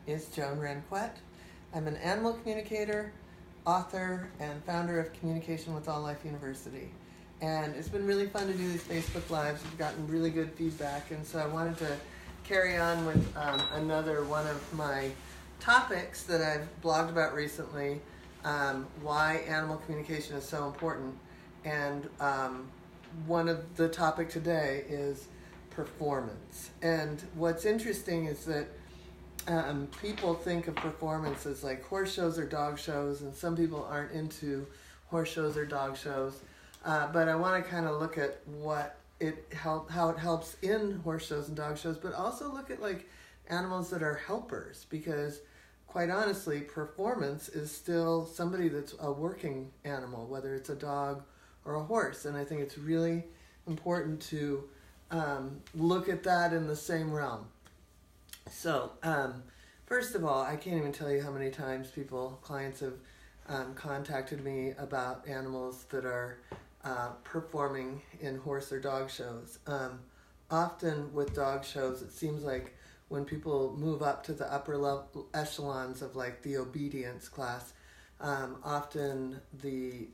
is Joan Renquet. I'm an animal communicator, author, and founder of Communication with All Life University. And it's been really fun to do these Facebook Lives. We've gotten really good feedback, and so I wanted to carry on with another one of my topics that I've blogged about recently, why animal communication is so important. And one of the topic today is performance. And what's interesting is that people think of performance as like horse shows or dog shows, and some people aren't into horse shows or dog shows. But I want to kind of look at how it helps in horse shows and dog shows, but also look at like animals that are helpers, because quite honestly, performance is still somebody that's a working animal, whether it's a dog or a horse. And I think it's really important to look at that in the same realm. So, first of all, I can't even tell you how many times clients have contacted me about animals that are performing in horse or dog shows. Often with dog shows, it seems like when people move up to the upper level echelons of like the obedience class, often the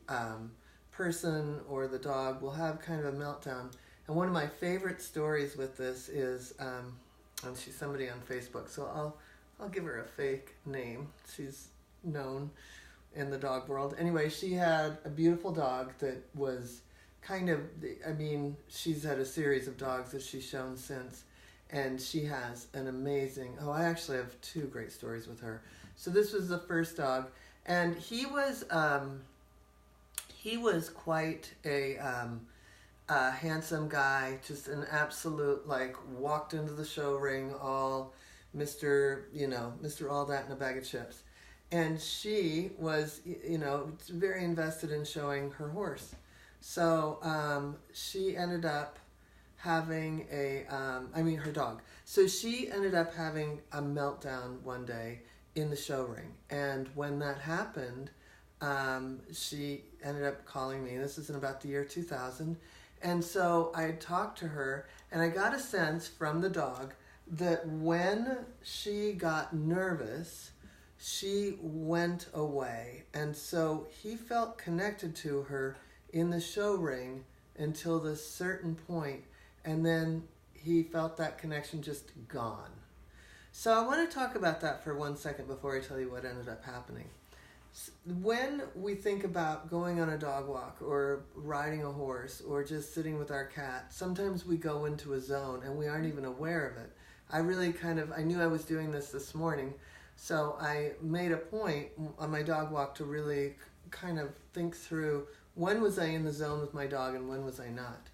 person or the dog will have kind of a meltdown. And one of my favorite stories with this is, and she's somebody on Facebook, so I'll give her a fake name. She's known in the dog world. Anyway, she had a beautiful dog that was she's had a series of dogs that she's shown since, and she has an amazing, I actually have two great stories with her. So this was the first dog, and he was quite a handsome guy, just an absolute, like, walked into the show ring all Mr. All That in a Bag of Chips. And she was, very invested in showing her horse. So she ended up having her dog. So she ended up having a meltdown one day in the show ring. And when that happened, she ended up calling me. This is in about the year 2000. And so I talked to her, and I got a sense from the dog that when she got nervous, she went away. And so he felt connected to her in the show ring until this certain point, and then he felt that connection just gone. So I want to talk about that for 1 second before I tell you what ended up happening. When we think about going on a dog walk or riding a horse or just sitting with our cat, sometimes we go into a zone and we aren't even aware of it. I knew I was doing this morning, so I made a point on my dog walk to really kind of think through when was I in the zone with my dog and when was I not.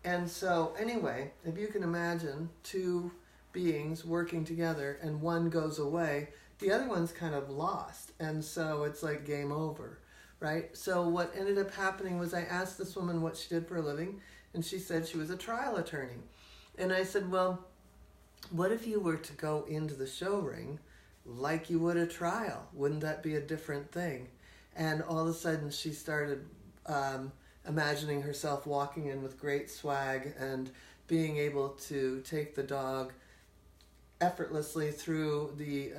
And so anyway, if you can imagine two beings working together and one goes away, the other one's kind of lost, and so it's like game over, right? So what ended up happening was I asked this woman what she did for a living, and she said she was a trial attorney. And I said, well, what if you were to go into the show ring like you would a trial? Wouldn't that be a different thing? And all of a sudden she started imagining herself walking in with great swag and being able to take the dog effortlessly through the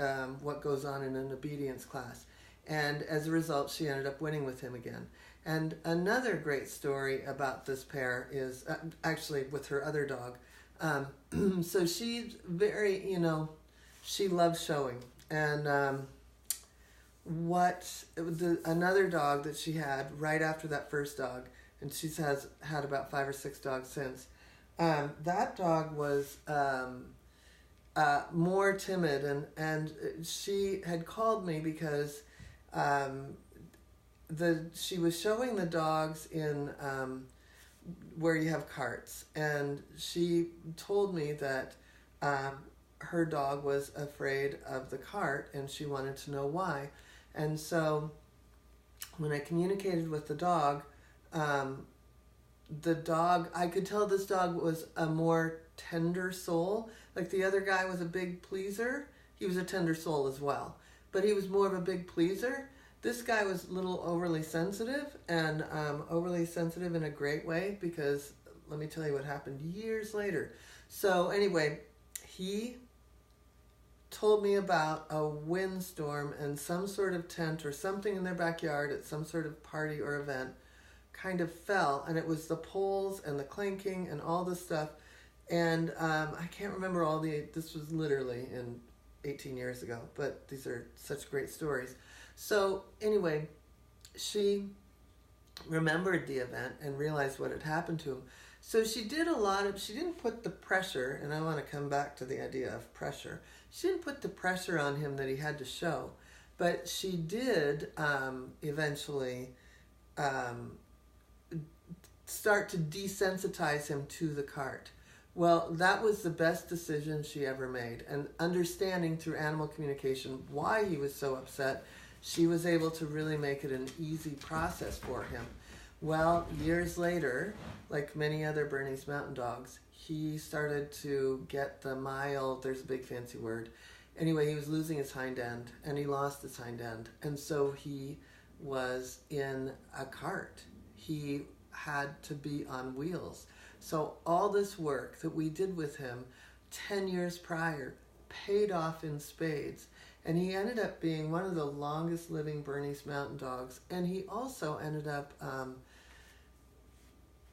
what goes on in an obedience class. And as a result, she ended up winning with him again. And another great story about this pair is actually with her other dog. So she's very, she loves showing. And another dog that she had right after that first dog, and she's had about 5 or 6 dogs since, that dog was more timid, and she had called me because she was showing the dogs in where you have carts, and she told me that her dog was afraid of the cart and she wanted to know why. And so when I communicated with the dog, I could tell this dog was a more tender soul. Like the other guy was a big pleaser. He was a tender soul as well, but he was more of a big pleaser. This guy was a little overly sensitive, and overly sensitive in a great way, because let me tell you what happened years later. So anyway, he told me about a windstorm and some sort of tent or something in their backyard at some sort of party or event kind of fell, and it was the poles and the clanking and all this stuff. And I can't remember this was literally in 18 years ago, but these are such great stories. So anyway, she remembered the event and realized what had happened to him. So she didn't put the pressure, and I want to come back to the idea of pressure. She didn't put the pressure on him that he had to show, but she did eventually start to desensitize him to the cart. Well, that was the best decision she ever made. And understanding through animal communication why he was so upset, she was able to really make it an easy process for him. Well, years later, like many other Bernese Mountain Dogs, he started to get the mild, there's a big fancy word. Anyway, he was losing his hind end, and he lost his hind end. And so he was in a cart. He had to be on wheels. So all this work that we did with him 10 years prior paid off in spades. And he ended up being one of the longest living Bernese Mountain Dogs. And he also ended up,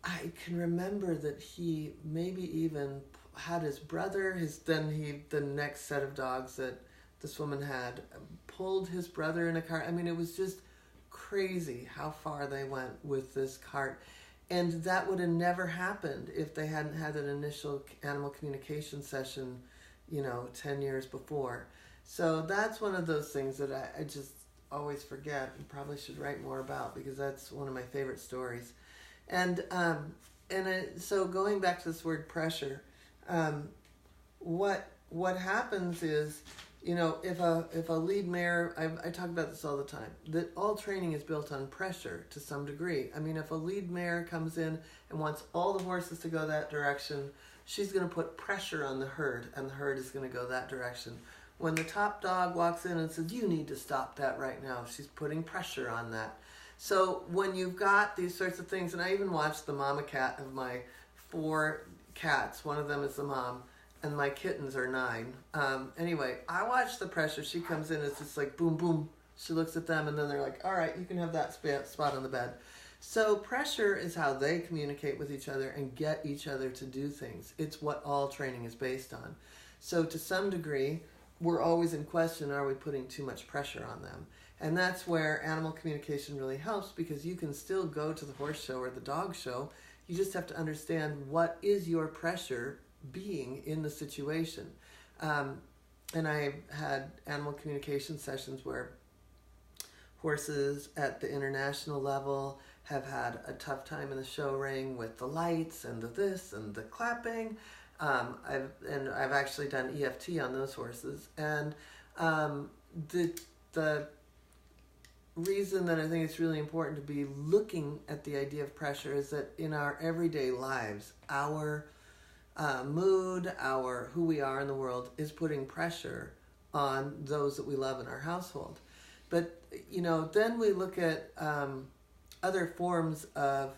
I can remember that he maybe even had his brother, the next set of dogs that this woman had, pulled his brother in a cart. I mean, it was just crazy how far they went with this cart. And that would have never happened if they hadn't had an initial animal communication session, 10 years before. So that's one of those things that I just always forget and probably should write more about, because that's one of my favorite stories. And so going back to this word pressure, what happens is, if a lead mare, I talk about this all the time, that all training is built on pressure to some degree. I mean, if a lead mare comes in and wants all the horses to go that direction, she's going to put pressure on the herd, and the herd is going to go that direction. When the top dog walks in and says, you need to stop that right now, she's putting pressure on that. So when you've got these sorts of things, and I even watched the mama cat of my 4 cats, one of them is the mom, and my kittens are 9. Anyway, I watch the pressure. She comes in, it's just like boom, boom. She looks at them, and then they're like, all right, you can have that spot on the bed. So pressure is how they communicate with each other and get each other to do things. It's what all training is based on. So to some degree, we're always in question, are we putting too much pressure on them? And that's where animal communication really helps, because you can still go to the horse show or the dog show. You just have to understand, what is your pressure being in the situation. And I had animal communication sessions where horses at the international level have had a tough time in the show ring with the lights and the this and the clapping. I've actually done EFT on those horses. And the reason that I think it's really important to be looking at the idea of pressure is that in our everyday lives, our mood, who we are in the world is putting pressure on those that we love in our household. But, then we look at other forms of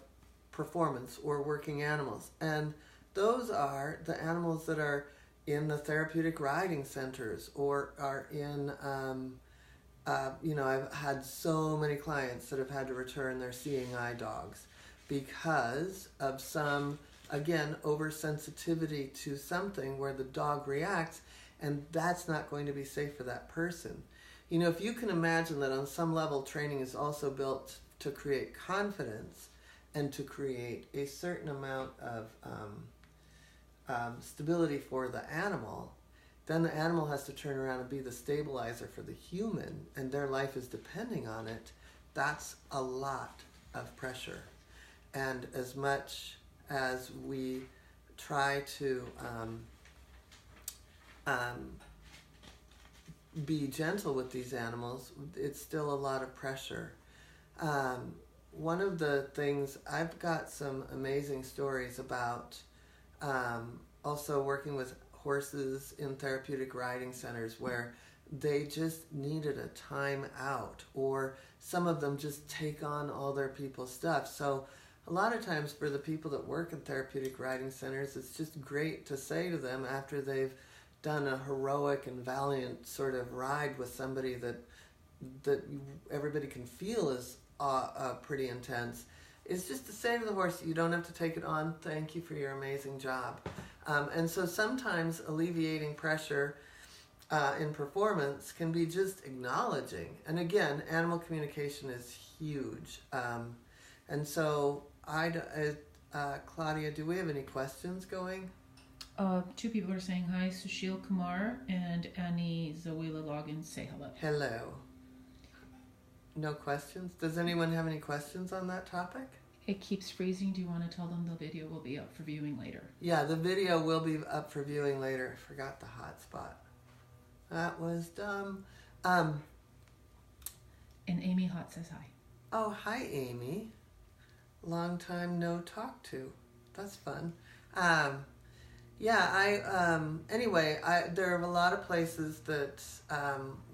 performance or working animals. And those are the animals that are in the therapeutic riding centers or are in, I've had so many clients that have had to return their seeing eye dogs because of some, again, oversensitivity to something where the dog reacts, and that's not going to be safe for that person. If you can imagine that on some level training is also built to create confidence and to create a certain amount of stability for the animal, then the animal has to turn around and be the stabilizer for the human, and their life is depending on it. That's a lot of pressure. And as much as we try to be gentle with these animals, it's still a lot of pressure. One of the things, I've got some amazing stories about also working with horses in therapeutic riding centers where they just needed a time out, or some of them just take on all their people's stuff. So a lot of times for the people that work in therapeutic riding centers, it's just great to say to them after they've done a heroic and valiant sort of ride with somebody that everybody can feel is pretty intense, is just to say to the horse, you don't have to take it on. Thank you for your amazing job. And so sometimes alleviating pressure in performance can be just acknowledging. And again, animal communication is huge. And so, Claudia, do we have any questions going? Two people are saying hi. Sushil Kumar and Annie Zoila Loggins say hello. Hello. No questions? Does anyone have any questions on that topic? It keeps freezing. Do you want to tell them the video will be up for viewing later? Yeah, the video will be up for viewing later. I forgot the hotspot. That was dumb. And Amy Hot says hi. Oh, hi, Amy. Long time no talk to. That's fun. Anyway, there are a lot of places that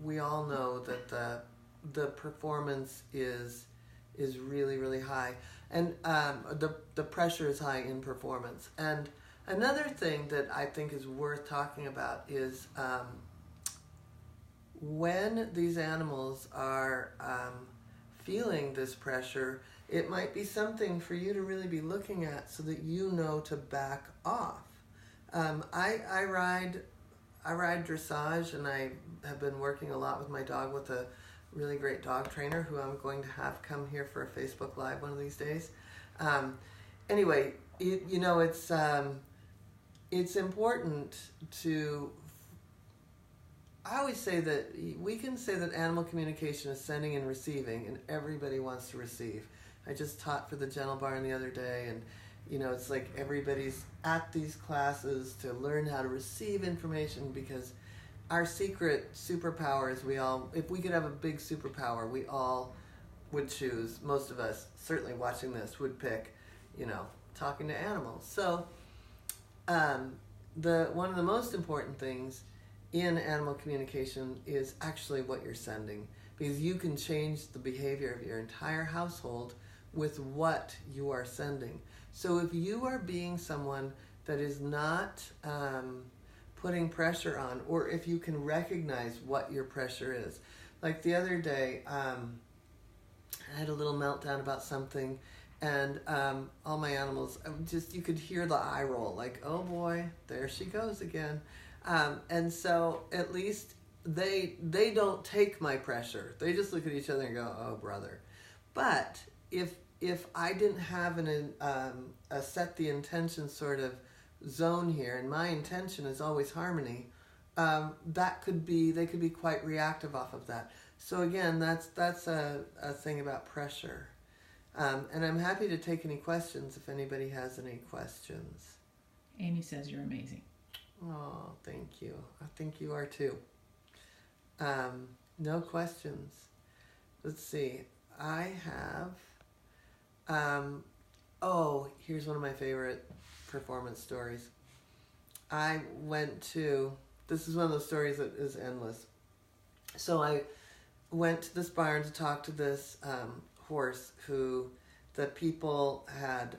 we all know that the performance is really, really high. And the pressure is high in performance. And another thing that I think is worth talking about is when these animals are feeling this pressure, it might be something for you to really be looking at so that you know to back off. I ride dressage, and I have been working a lot with my dog with a really great dog trainer who I'm going to have come here for a Facebook Live one of these days. Anyway, it's important to. I always say that we can say that animal communication is sending and receiving, and everybody wants to receive. I just taught for the Gentle Barn the other day, and it's like everybody's at these classes to learn how to receive information, because our secret superpower is if we could have a big superpower, we all would choose, most of us, certainly watching this, would pick, talking to animals. So one of the most important things in animal communication is actually what you're sending, because you can change the behavior of your entire household with what you are sending. So if you are being someone that is not putting pressure on, or if you can recognize what your pressure is. Like the other day, I had a little meltdown about something, and all my animals, you could hear the eye roll, like, oh boy, there she goes again. And so at least they don't take my pressure. They just look at each other and go, oh brother. But if I didn't have a set the intention sort of zone here, and my intention is always harmony, they could be quite reactive off of that. So again, that's a thing about pressure. And I'm happy to take any questions if anybody has any questions. Amy says you're amazing. Oh, thank you. I think you are too. No questions. Let's see. I have... here's one of my favorite performance stories. This is one of those stories that is endless. So I went to this barn to talk to this horse who the people had...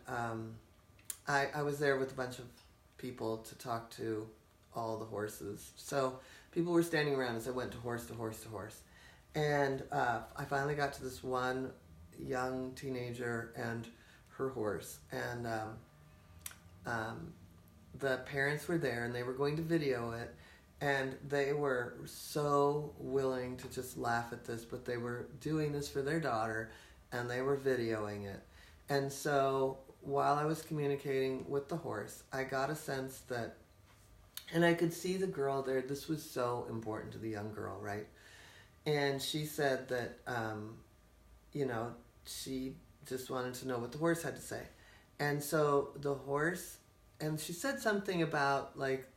I was there with a bunch of people to talk to all the horses. So people were standing around as I went to horse to horse to horse. And I finally got to this one young teenager and her horse. And the parents were there, and they were going to video it. And they were so willing to just laugh at this, but they were doing this for their daughter, and they were videoing it. And so while I was communicating with the horse, I got a sense that, and I could see the girl there, this was so important to the young girl, right? And she said that, she just wanted to know what the horse had to say. And so the horse, and she said something about, like,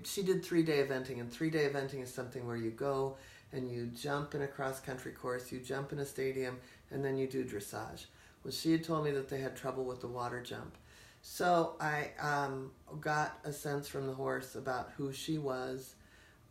she did 3-day eventing, and 3-day eventing is something where you go and you jump in a cross-country course, you jump in a stadium, and then you do dressage. Well, she had told me that they had trouble with the water jump. So I got a sense from the horse about who she was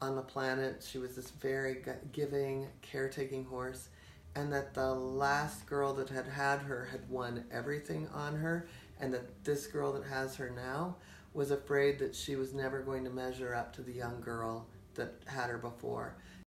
on the planet. She was this very giving, caretaking horse, and that the last girl that had her had won everything on her, and that this girl that has her now was afraid that she was never going to measure up to the young girl that had her before.